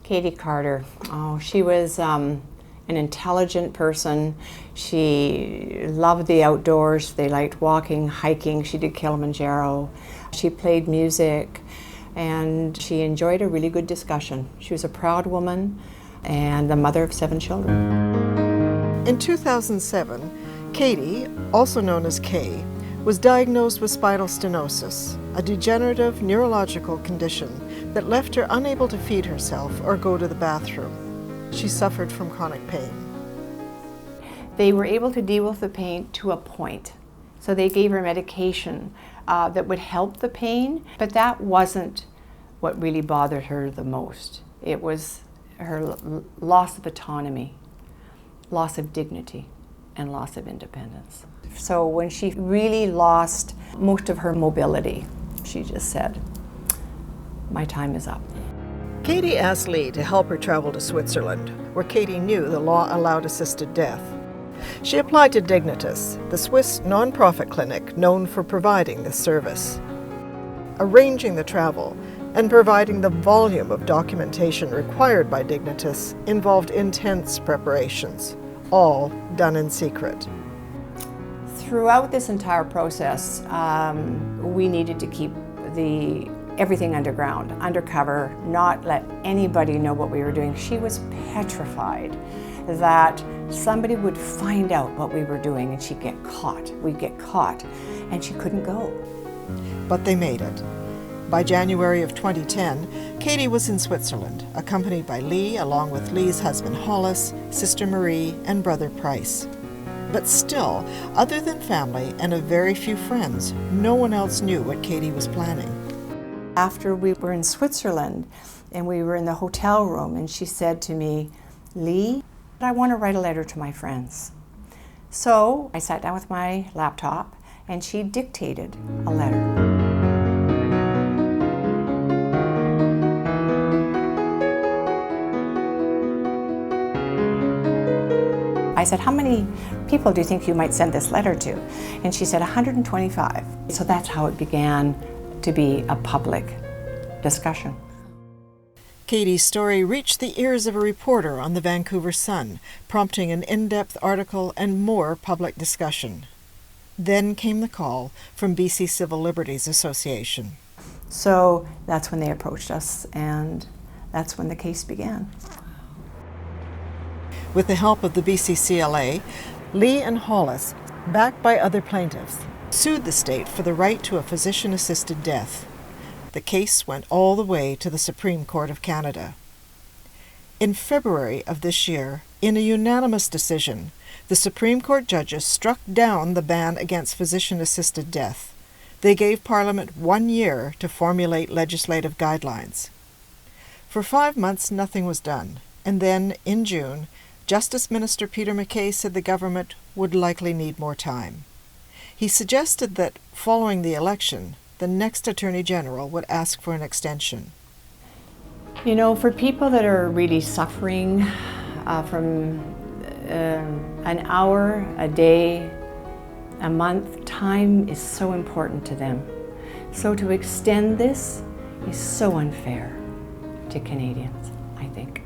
Katie Carter. Oh, she was an intelligent person. She loved the outdoors. They liked walking, hiking. She did Kilimanjaro. She played music, and she enjoyed a really good discussion. She was a proud woman and the mother of 7 children. In 2007, Katie, also known as Kay, was diagnosed with spinal stenosis, a degenerative neurological condition that left her unable to feed herself or go to the bathroom. She suffered from chronic pain. They were able to deal with the pain to a point. So they gave her medication that would help the pain, but that wasn't what really bothered her the most. It was her loss of autonomy, loss of dignity, and loss of independence. So when she really lost most of her mobility, she just said, "My time is up." Katie asked Lee to help her travel to Switzerland, where Katie knew the law allowed assisted death. She applied to Dignitas, the Swiss nonprofit clinic known for providing this service. Arranging the travel and providing the volume of documentation required by Dignitas involved intense preparations, all done in secret. Throughout this entire process, we needed to keep everything underground, undercover, not let anybody know what we were doing. She was petrified that somebody would find out what we were doing and she'd get caught. We'd get caught, and she couldn't go. But they made it. By January of 2010, Katie was in Switzerland, accompanied by Lee, along with Lee's husband Hollis, sister Marie, and brother Price. But still, other than family and a very few friends, no one else knew what Katie was planning. After we were in Switzerland and we were in the hotel room, and she said to me, "Lee, I want to write a letter to my friends." So I sat down with my laptop and she dictated a letter. I said, "How many people do you think you might send this letter to?" And she said, 125. So that's how it began to be a public discussion. Katie's story reached the ears of a reporter on the Vancouver Sun, prompting an in-depth article and more public discussion. Then came the call from BC Civil Liberties Association. So that's when they approached us, and that's when the case began. With the help of the BCCLA, Lee and Hollis, backed by other plaintiffs, sued the state for the right to a physician-assisted death. The case went all the way to the Supreme Court of Canada. In February of this year, in a unanimous decision, the Supreme Court judges struck down the ban against physician-assisted death. They gave Parliament 1 year to formulate legislative guidelines. For 5 months, nothing was done, and then, in June, Justice Minister Peter MacKay said the government would likely need more time. He suggested that, following the election, the next Attorney General would ask for an extension. You know, for people that are really suffering from an hour, a day, a month, time is so important to them. So to extend this is so unfair to Canadians, I think.